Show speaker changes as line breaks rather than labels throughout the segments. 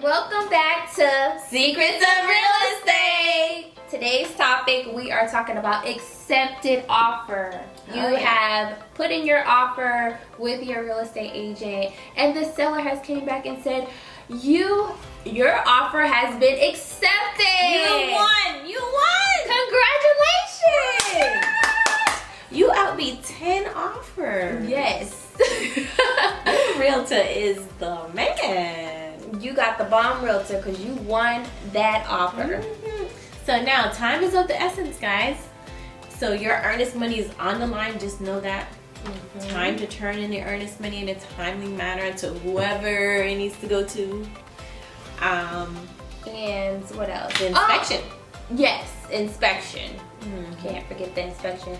Welcome back to
Secrets of Real Estate.
Today's topic, we are talking about accepted offer. You have put in your offer with your real estate agent, and the seller has came back and said, your offer has been accepted.
You won. You won.
Congratulations.
You outbeat 10 offers.
Yes.
Your realtor is the man.
You got the bomb realtor because you won that offer.
Mm-hmm. So now time is of the essence, guys. So your earnest money is on the line. Just know that. Mm-hmm. Time to turn in the earnest money in a timely manner to whoever it needs to go to.
And what else?
The inspection.
Yes, inspection.
Mm-hmm.
Can't forget the inspection.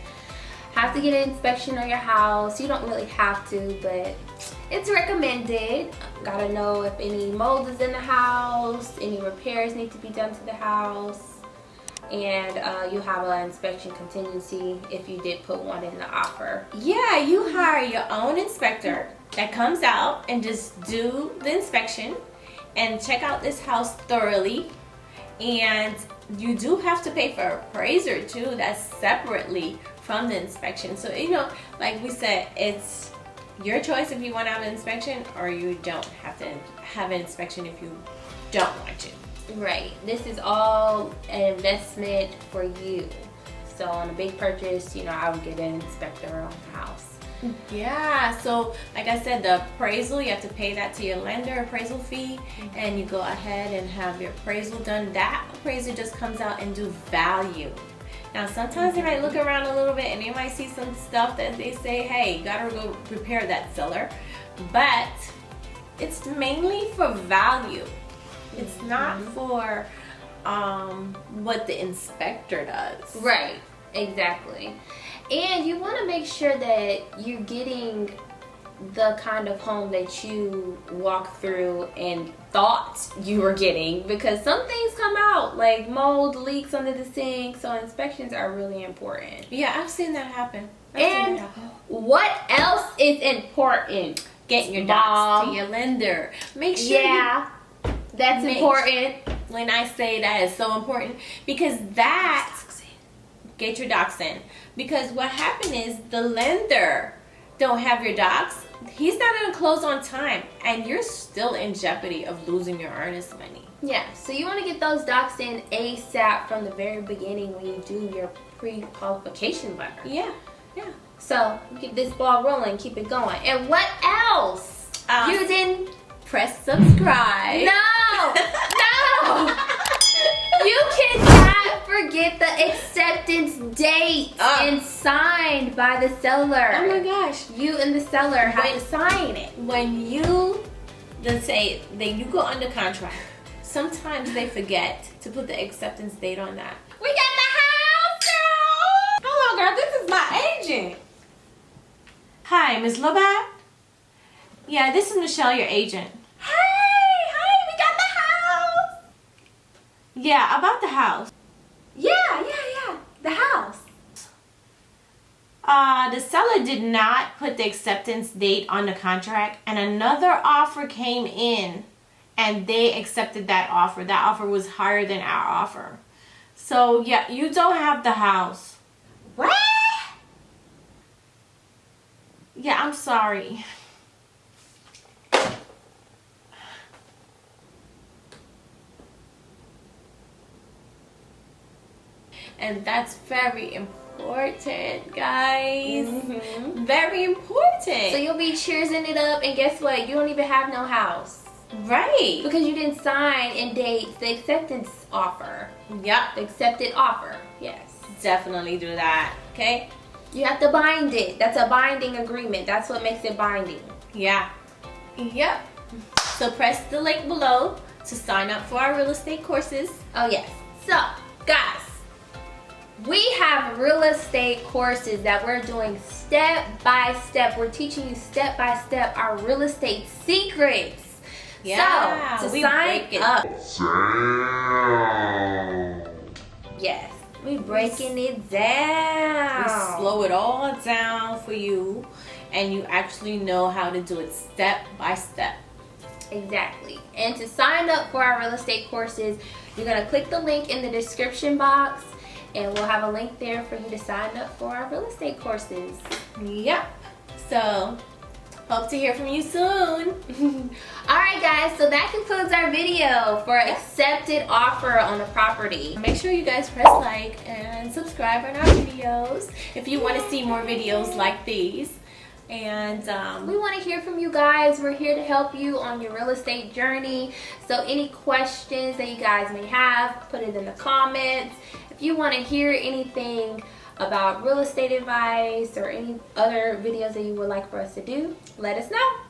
Have to get an inspection on your house. You don't really have to, but it's recommended. Gotta know if any mold is in the house, any repairs need to be done to the house, and you have an inspection contingency if you did put one in the offer.
Yeah, you hire your own inspector that comes out and just do the inspection and check out this house thoroughly. And you do have to pay for an appraiser too. That's separately from the inspection. So, like we said, it's your choice if you want to have an inspection, or you don't have to have an inspection if you don't want to.
Right. This is all an investment for you. So on a big purchase, I would get an inspector on the house.
Yeah, so like I said, the appraisal, you have to pay that to your lender, appraisal fee, and you go ahead and have your appraisal done. That appraiser just comes out and do value. Now sometimes they might look around a little bit and they might see some stuff that they say, hey, you gotta go repair that, seller. But it's mainly for value. It's not for what the inspector does.
Right, exactly. And you want to make sure that you're getting the kind of home that you walk through and thought you were getting, because some things come out like mold, leaks under the sink, so inspections are really important.
Yeah, I've seen that happen.
What else is important?
Getting your docs to your lender. Make sure
that's important.
When I say that is so important, because get your docs in. Because what happened is the lender don't have your docs. He's not going to close on time, and you're still in jeopardy of losing your earnest money.
Yeah, so you want to get those docs in ASAP from the very beginning when you do your pre-qualification letter.
Yeah.
So keep this ball rolling, keep it going. And what else? You didn't
press subscribe.
No. You cannot forget the acceptance date and signed by the seller.
Oh my gosh.
You and the seller have to sign it.
When you, let's say, you go under contract, sometimes they forget to put the acceptance date on that.
We got the house, girl!
Hold on, girl. This is my agent. Hi, Ms. Lobat? Yeah, this is Michelle, your agent.
Hi, we got the house!
Yeah, about the house.
Yeah, the house.
The seller did not put the acceptance date on the contract, and another offer came in, and they accepted that offer. That offer was higher than our offer. So, yeah, you don't have the house.
What?
Yeah, I'm sorry. And that's very important, guys.
Mm-hmm.
Very important.
So you'll be cheersing it up, and guess what? You don't even have no house.
Right.
Because you didn't sign and date the acceptance offer.
Yep.
The accepted offer. Yes.
Definitely do that. Okay?
You have to bind it. That's a binding agreement. That's what makes it binding.
Yeah. Yep. So press the link below to sign up for our real estate courses.
Oh, yes. So, guys, we have real estate courses that we're doing step by step. We're teaching you step by step our real estate secrets.
Yeah.
So, to sign up. Yes. We breaking it down.
We slow it all down for you, and you actually know how to do it step by step.
Exactly. And to sign up for our real estate courses, you're going to click the link in the description box, and we'll have a link there for you to sign up for our real estate courses.
Yep. So, hope to hear from you soon.
Alright guys, so that concludes our video for accepted offer on a property.
Make sure you guys press like and subscribe on our videos if you want to see more videos like these. And
we want to hear from you guys. We're here to help you on your real estate journey. So any questions that you guys may have, put it in the comments. If you want to hear anything about real estate advice or any other videos that you would like for us to do, let us know.